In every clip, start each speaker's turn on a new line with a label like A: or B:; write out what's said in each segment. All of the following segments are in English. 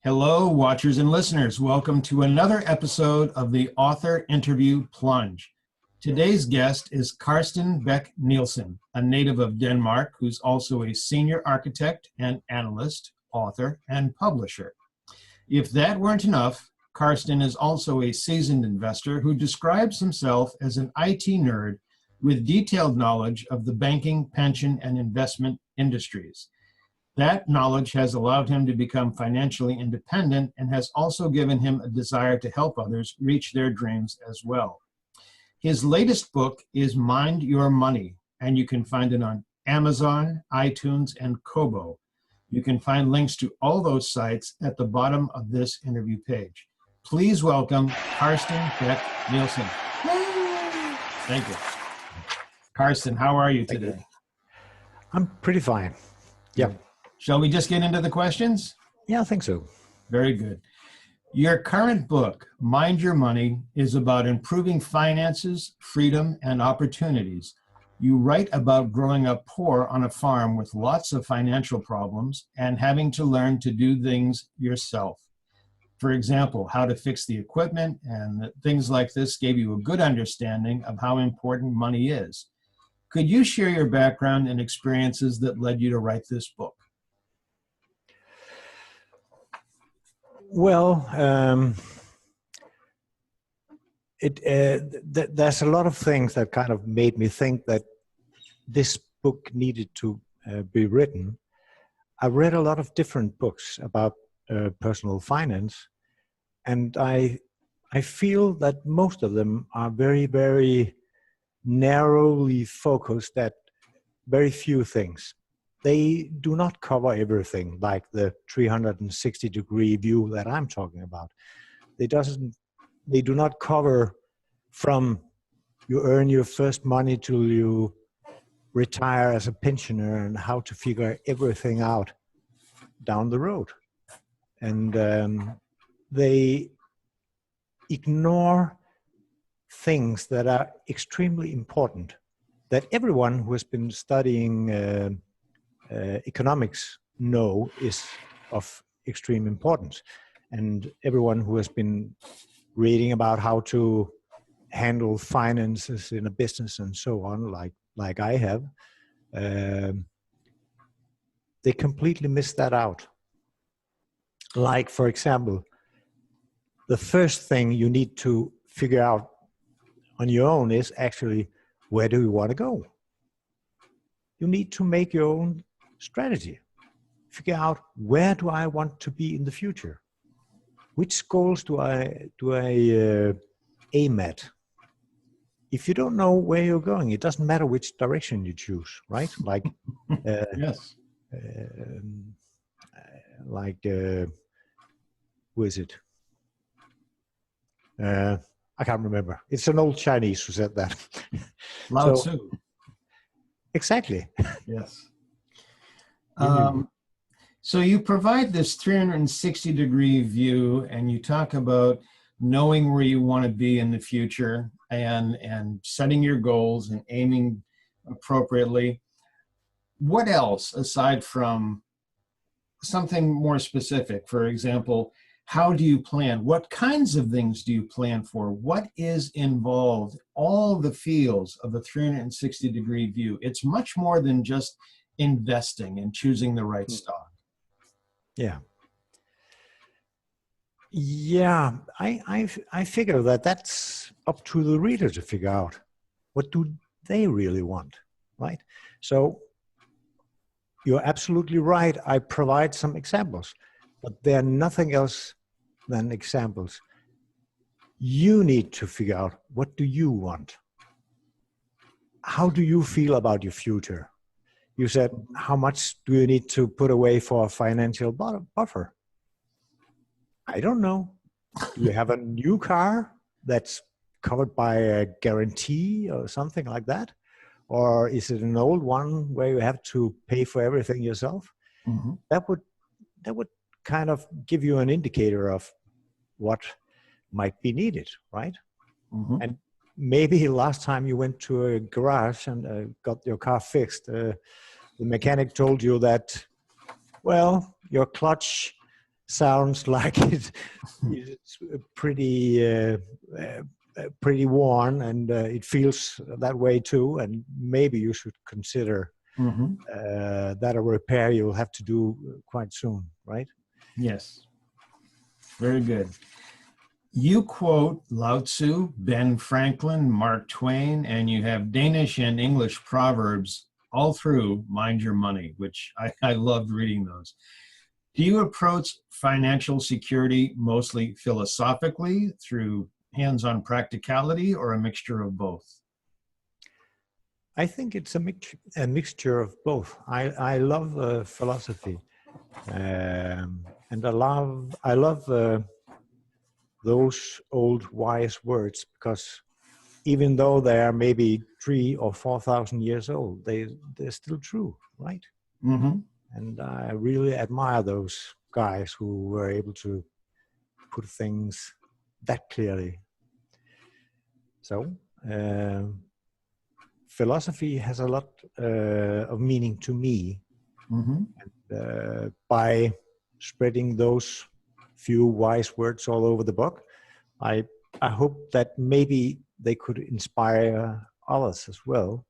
A: Hello, watchers and listeners. Welcome to another episode of the Author Interview Plunge. Today's guest is Karsten Bech Nielsen, a native of Denmark who's also a senior architect and analyst, author, and publisher. If that weren't enough, Karsten is also a seasoned investor who describes himself as an IT nerd with detailed knowledge of the banking, pension, and investment industries. That knowledge has allowed him to become financially independent and has also given him a desire to help others reach their dreams as well. His latest book is Mind Your Money, and you can find it on Amazon, iTunes, and Kobo. You can find links to all those sites at the bottom of this interview page. Please welcome Karsten Bech Nielsen. Thank you. Karsten, how are you today?
B: I'm pretty fine. Yeah.
A: Shall we just get into the questions?
B: Yeah, I think so.
A: Very good. Your current book, Mind Your Money, is about improving finances, freedom, and opportunities. You write about growing up poor on a farm with lots of financial problems and having to learn to do things yourself. For example, how to fix the equipment and things like this gave you a good understanding of how important money is. Could you share your background and experiences that led you to write this book?
B: Well, there's a lot of things that kind of made me think that this book needed to be written. I read a lot of different books about personal finance, and I feel that most of them are very, very narrowly focused at very few things. They do not cover everything, like the 360-degree view that I'm talking about. They do not cover from you earn your first money till you retire as a pensioner and how to figure everything out down the road. And they ignore things that are extremely important, that everyone who has been studying economics know is of extreme importance. And everyone who has been reading about how to handle finances in a business and so on, like I have, they completely miss that out. Like, for example, the first thing you need to figure out on your own is actually, where do you want to go? You need to make your own strategy. Figure out, where do I want to be in the future? Which goals do I aim at? If you don't know where you're going, it doesn't matter which direction you choose, right? Like,
A: Yes.
B: Who is it? I can't remember. It's an old Chinese who said that.
A: Lao Tzu.
B: Exactly.
A: Yes. So you provide this 360-degree view, and you talk about knowing where you want to be in the future and setting your goals and aiming appropriately. What else, aside from something more specific? For example, how do you plan? What kinds of things do you plan for? What is involved? All the fields of a 360-degree view. It's much more than just investing and choosing the right stock.
B: Yeah. Yeah, I figure that that's up to the reader to figure out. What do they really want, right? So you're absolutely right. I provide some examples, but they're nothing else than examples. You need to figure out, what do you want? How do you feel about your future? You said, how much do you need to put away for a financial buffer? I don't know. Do you have a new car that's covered by a guarantee or something like that? Or is it an old one where you have to pay for everything yourself?
A: Mm-hmm.
B: That would kind of give you an indicator of what might be needed, right?
A: Mm-hmm.
B: And maybe last time you went to a garage and got your car fixed, the mechanic told you that, well, your clutch sounds like it's pretty worn, and it feels that way too. And maybe you should consider that a repair you'll have to do quite soon, right?
A: Yes. Very good. You quote Lao Tzu, Ben Franklin, Mark Twain, and you have Danish and English proverbs all through Mind Your Money, which I loved reading those. Do you approach financial security mostly philosophically through hands-on practicality, or a mixture of both?
B: I think it's a mixture of both. I love philosophy, and I love those old wise words, because even though they are maybe 3,000 or 4,000 years old, they're still true, right?
A: Mm-hmm.
B: And I really admire those guys who were able to put things that clearly. So philosophy has a lot of meaning to me.
A: Mm-hmm.
B: And by spreading those few wise words all over the book, I hope that maybe they could inspire others as well,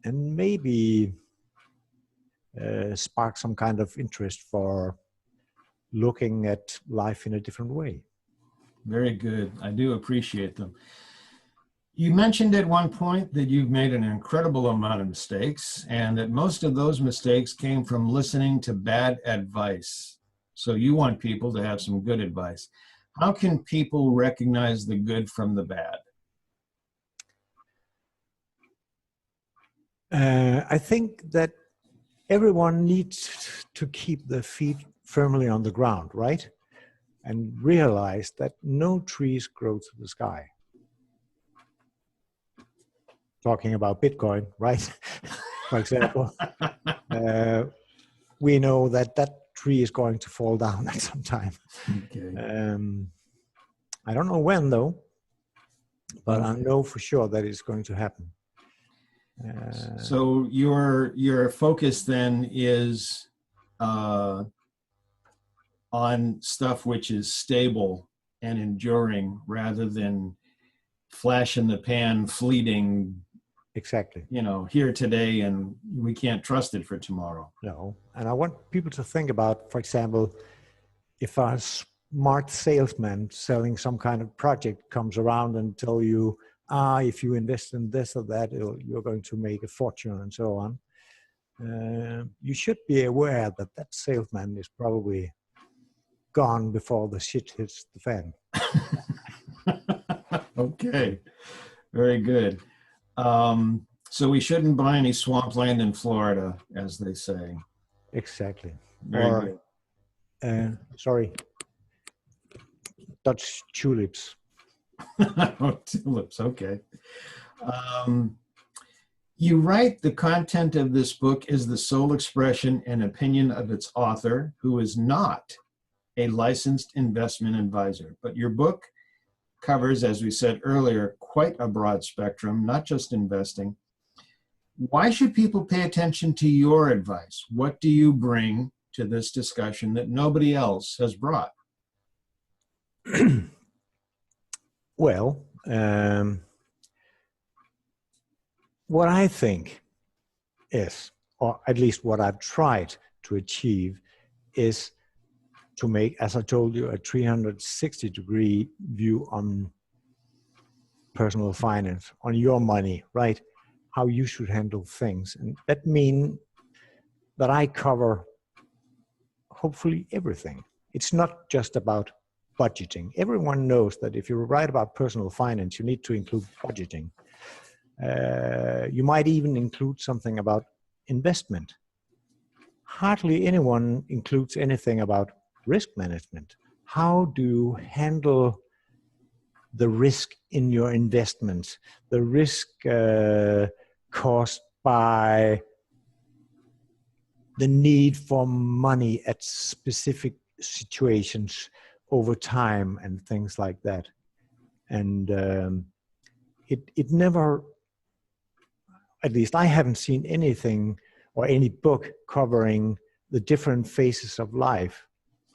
B: and maybe spark some kind of interest for looking at life in a different way.
A: Very good. I do appreciate them. You mentioned at one point that you've made an incredible amount of mistakes, and that most of those mistakes came from listening to bad advice. So you want people to have some good advice. How can people recognize the good from the bad?
B: I think that everyone needs to keep their feet firmly on the ground, right? And realize that no trees grow to the sky. Talking about BitCoin, right? For example, we know that tree is going to fall down at some time.
A: Okay.
B: I don't know when though, but I know for sure that it's going to happen.
A: So your focus then is on stuff which is stable and enduring, rather than flash in the pan, fleeting.
B: Exactly.
A: You know, here today, and we can't trust it for tomorrow.
B: No, and I want people to think about, for example, if a smart salesman selling some kind of project comes around and tell you, if you invest in this or that, you're going to make a fortune and so on. You should be aware that that salesman is probably gone before the shit hits the fan.
A: Okay, very good. So we shouldn't buy any swampland in Florida, as they say.
B: Exactly.
A: Very
B: good. Sorry, Dutch tulips.
A: Oh, tulips, okay. You write the content of this book is the sole expression and opinion of its author, who is not a licensed investment advisor. But your book covers, as we said earlier, quite a broad spectrum, not just investing. Why should people pay attention to your advice? What do you bring to this discussion that nobody else has brought?
B: Well, what I think is, or at least what I've tried to achieve, is to make, as I told you, a 360-degree view on personal finance, on your money, right? How you should handle things. And that means that I cover hopefully everything. It's not just about budgeting. Everyone knows that if you write about personal finance, you need to include budgeting. You might even include something about investment. Hardly anyone includes anything about risk management. How do you handle the risk in your investments, the risk caused by the need for money at specific situations over time and things like that. And it never, at least I haven't seen anything or any book covering the different phases of life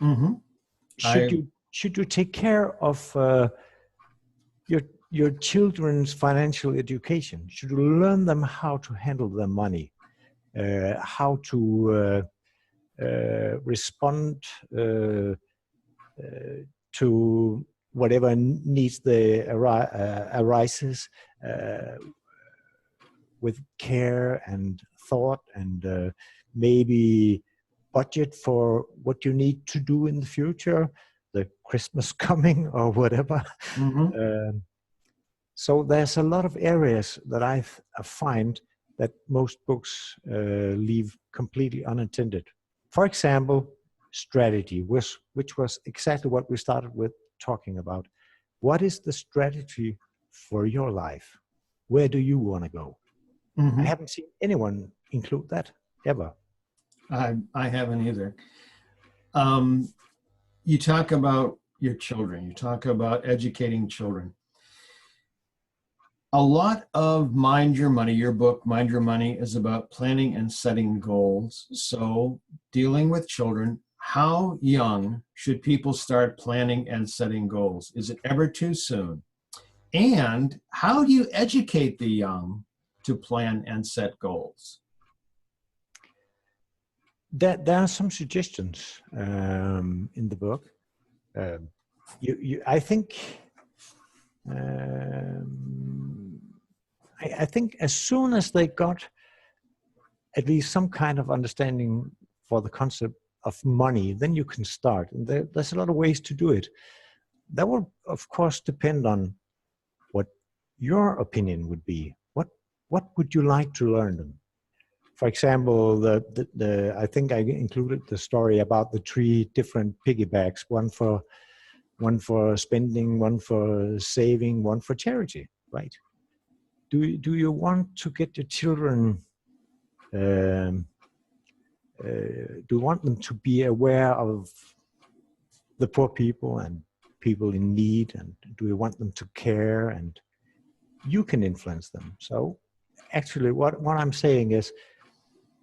A: Mm-hmm.
B: Should you take care of your children's financial education? Should you learn them how to handle their money, how to respond to whatever needs arises with care and thought, and maybe budget for what you need to do in the future, the Christmas coming or whatever.
A: Mm-hmm.
B: So there's a lot of areas that I find that most books leave completely unattended. For example, strategy, which was exactly what we started with talking about. What is the strategy for your life? Where do you want to go?
A: Mm-hmm.
B: I haven't seen anyone include that ever.
A: I haven't either. You talk about your children. You talk about educating children. A lot of Mind Your Money, your book, Mind Your Money, is about planning and setting goals. So dealing with children, how young should people start planning and setting goals? Is it ever too soon? And how do you educate the young to plan and set goals?
B: There are some suggestions in the book. I think I think as soon as they got at least some kind of understanding for the concept of money, then you can start. And there's a lot of ways to do it. That will, of course, depend on what your opinion would be. What would you like to learn them? For example, I think I included the story about the 3 different piggybacks: one for spending, one for saving, one for charity. Right? Do you want to get your children? Do you want them to be aware of the poor people and people in need, and do you want them to care? And you can influence them. So, actually, what I'm saying is,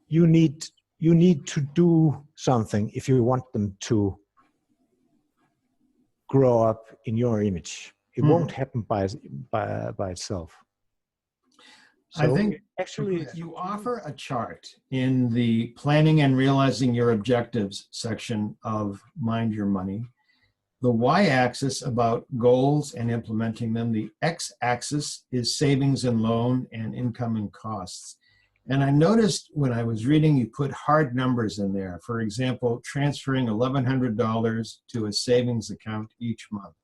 B: you need to do something if you want them to grow up in your image. It won't happen by itself. So
A: I think
B: actually
A: you offer a chart in the planning and realizing your objectives section of Mind Your Money. The y-axis about goals and implementing them. The x-axis is savings and loan and income and costs. And I noticed when I was reading, you put hard numbers in there. For example, transferring $1,100 to a savings account each month.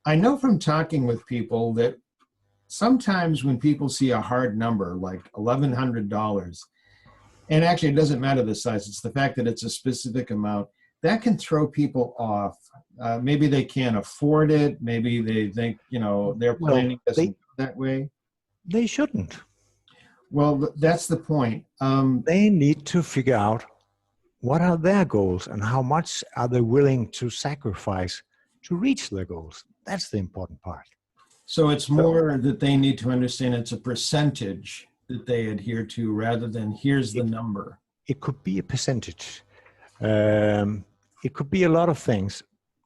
A: I know from talking with people that sometimes when people see a hard number like $1,100, and actually it doesn't matter the size, it's the fact that it's a specific amount, that can throw people off. Maybe they can't afford it. Maybe they think, their planning doesn't go that way.
B: They shouldn't.
A: Well, that's the point.
B: They need to figure out what are their goals and how much are they willing to sacrifice to reach their goals. That's the important part.
A: So it's more that they need to understand it's a percentage that they adhere to rather than here's the number.
B: It could be a percentage. It could be a lot of things.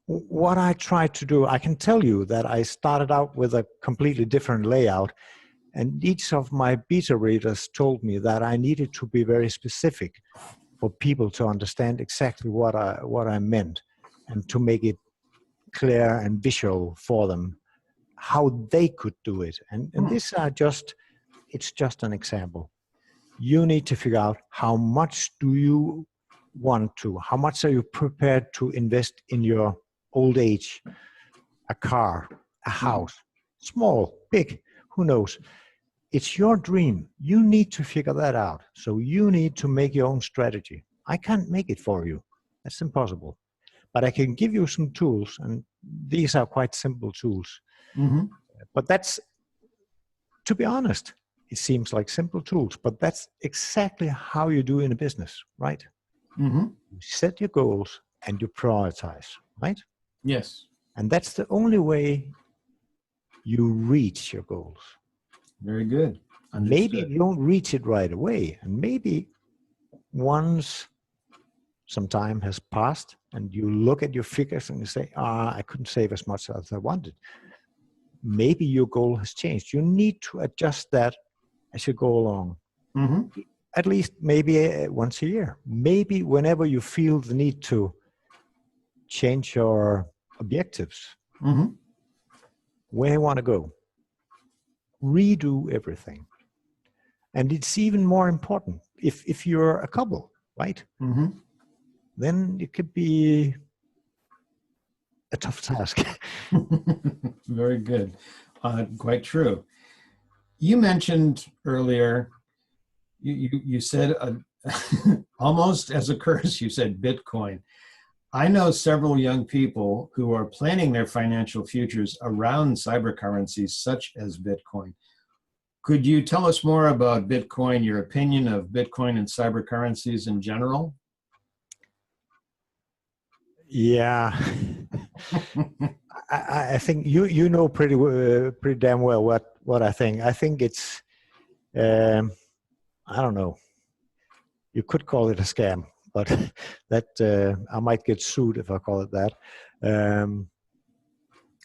B: What I tried to do, I can tell you that I started out with a completely different layout, and each of my beta readers told me that I needed to be very specific for people to understand exactly what I meant, and to make it clear and visual for them how they could do it. And these are it's just an example. You need to figure out how much do you want to, how much are you prepared to invest in your old age, a car, a house, small, big, who knows? It's your dream. You need to figure that out. So you need to make your own strategy. I can't make it for you. That's impossible. But I can give you some tools, and these are quite simple tools. But that's, to be honest, it seems like simple tools, but that's exactly how you do in a business, right? You set your goals and you prioritize, right?
A: Yes.
B: And that's the only way you reach your goals.
A: Very good.
B: Maybe you don't reach it right away. And maybe once some time has passed and you look at your figures and you say, I couldn't save as much as I wanted. Maybe your goal has changed. You need to adjust that as you go along.
A: Mm-hmm.
B: At least maybe once a year. Maybe whenever you feel the need to change your objectives,
A: Mm-hmm.
B: where you want to go. Redo everything. And it's even more important if you're a couple, right?
A: Mm-hmm.
B: Then it could be a tough task.
A: Very good. Quite true. You mentioned earlier, you said almost as a curse, you said Bitcoin. I know several young people who are planning their financial futures around cybercurrencies such as Bitcoin. Could you tell us more about Bitcoin, your opinion of Bitcoin and cybercurrencies in general?
B: Yeah. I think you know pretty damn well what I think. I think it's I don't know. You could call it a scam, but that I might get sued if I call it that.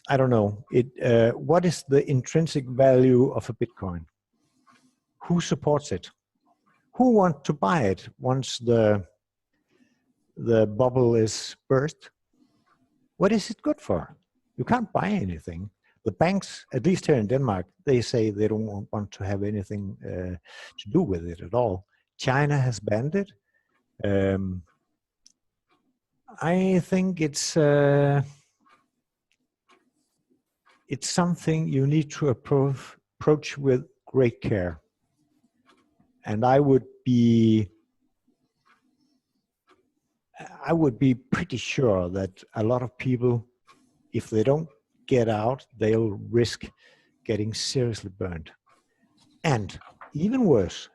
B: I don't know. What is the intrinsic value of a Bitcoin? Who supports it? Who wants to buy it once the bubble is burst? What is it good for? You can't buy anything. The banks, at least here in Denmark, they say they don't want to have anything to do with it at all. China has banned it. I think it's something you need to approach with great care. And I would be pretty sure that a lot of people, if they don't get out, they'll risk getting seriously burned. And even worse,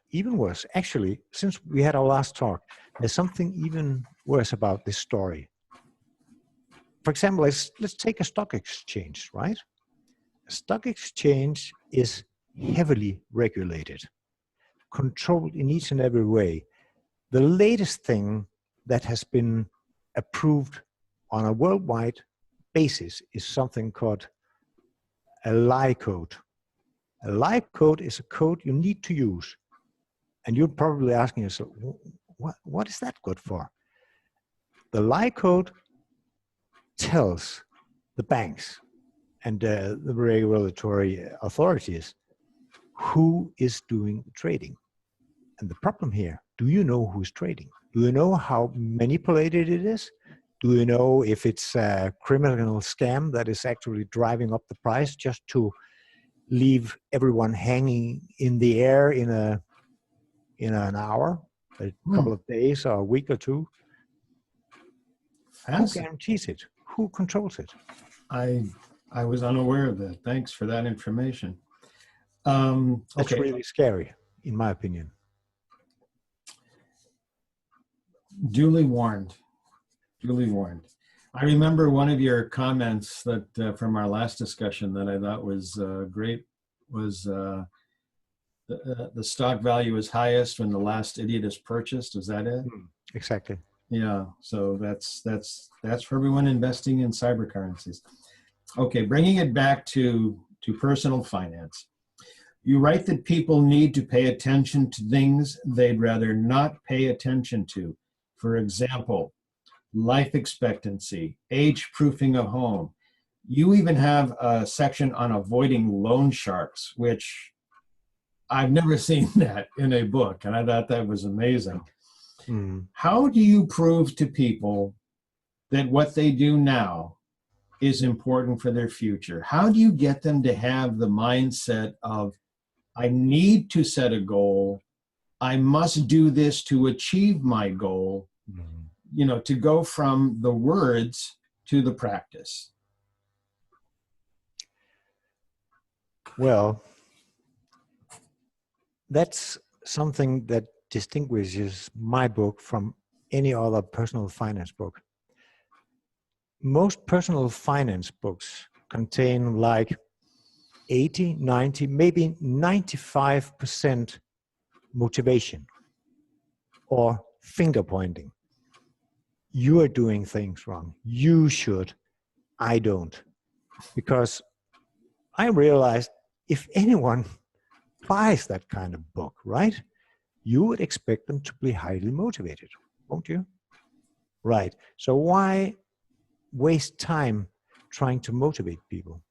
B: actually, since we had our last talk, there's something even worse about this story. For example, let's take a stock exchange, right? A stock exchange is heavily regulated, controlled in each and every way. The latest thing that has been approved on a worldwide basis is something called a lie code. A lie code is a code you need to use. And you're probably asking yourself, what is that good for? The lie code tells the banks and the regulatory authorities who is doing the trading. And the problem here, do you know who's trading? Do you know how manipulated it is? Do you know if it's a criminal scam that is actually driving up the price just to leave everyone hanging in the air in an hour, a couple of days, or a week or two? Who guarantees it? Who controls it?
A: I was unaware of that. Thanks for that information.
B: That's
A: okay.
B: really scary, in my opinion.
A: Duly warned. Duly warned. I remember one of your comments that from our last discussion that I thought was great was the stock value is highest when the last idiot is purchased. Is that it?
B: Exactly.
A: Yeah. So that's for everyone investing in cybercurrencies. Okay, bringing it back to personal finance. You write that people need to pay attention to things they'd rather not pay attention to. For example, life expectancy, age-proofing a home. You even have a section on avoiding loan sharks, which I've never seen that in a book, and I thought that was amazing. How do you prove to people that what they do now is important for their future? How do you get them to have the mindset of, I need to set a goal, I must do this to achieve my goal, you know, to go from the words to the practice?
B: Well, that's something that distinguishes my book from any other personal finance book. Most personal finance books contain like 80, 90, maybe 95% motivation or finger pointing. you are doing things wrong. You should. I don't. Because I realized if anyone buys that kind of book, right, you would expect them to be highly motivated, won't you? Right. So why waste time trying to motivate people?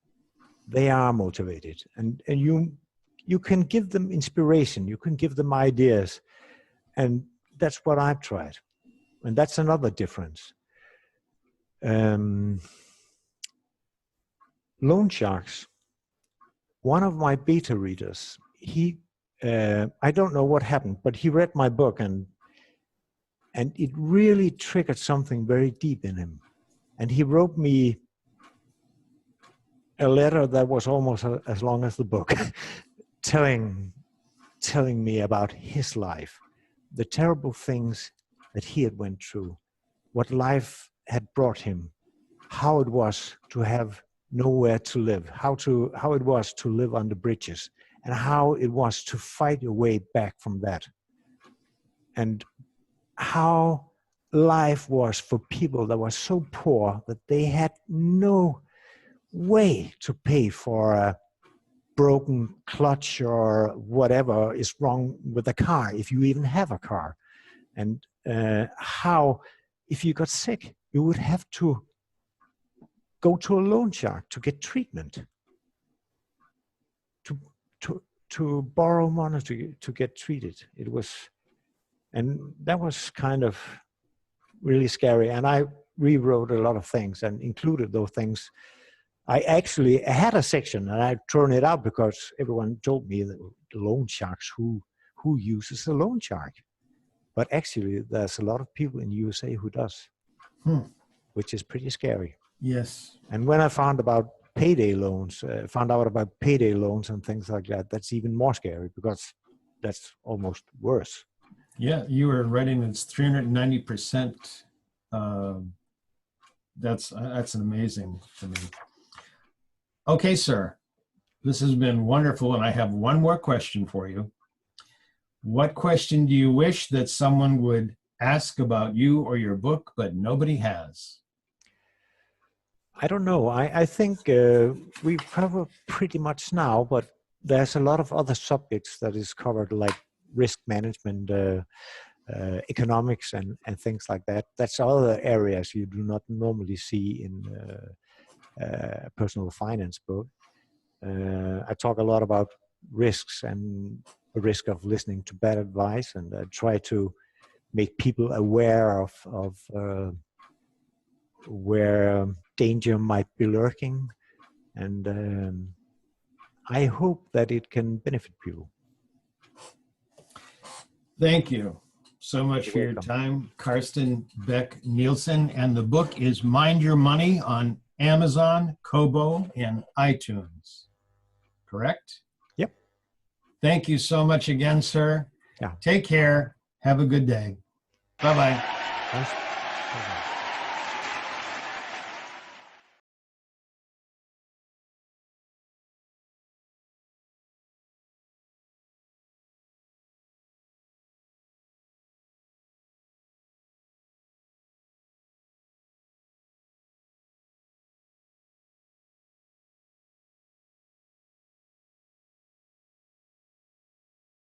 B: They are motivated, and you can give them inspiration, you can give them ideas, and that's what I've tried. And that's another difference. Loan sharks. One of my beta readers, I don't know what happened, but he read my book and it really triggered something very deep in him. And he wrote me a letter that was almost as long as the book, telling me about his life, the terrible things that he had went through, what life had brought him, how it was to have nowhere to live, how it was to live under bridges, and how it was to fight your way back from that, and how life was for people that were so poor that they had no way to pay for a broken clutch or whatever is wrong with the car, if you even have a car. And how, if you got sick, you would have to go to a loan shark to get treatment, to borrow money to get treated. It was, and that was kind of really scary. And I rewrote a lot of things and included those things. I actually had a section and I'd thrown it out because everyone told me that the loan sharks, who uses a loan shark? But actually there's a lot of people in the USA who does, which is pretty scary.
A: Yes.
B: And when I found about payday loans, found out about payday loans and things like that, that's even more scary because that's almost worse.
A: Yeah, you were writing it's 390%. That's amazing to me. Okay, sir, this has been wonderful, and I have one more question for you. What question do you wish that someone would ask about you or your book, but nobody has?
B: I don't know. I think we cover pretty much now, but there's a lot of other subjects that is covered, like risk management, economics, and things like that. That's other areas you do not normally see in a personal finance book. I talk a lot about risks and the risk of listening to bad advice, and I try to make people aware of where danger might be lurking, and I hope that it can benefit people.
A: Thank you so much
B: You're
A: for
B: welcome.
A: your time, Karsten Bech Nielsen, and the book is Mind Your Money on Amazon, Kobo, and iTunes. Correct?
B: Yep.
A: Thank you so much again, sir.
B: Yeah.
A: Take care. Have a good day. Bye-bye.
B: Thanks.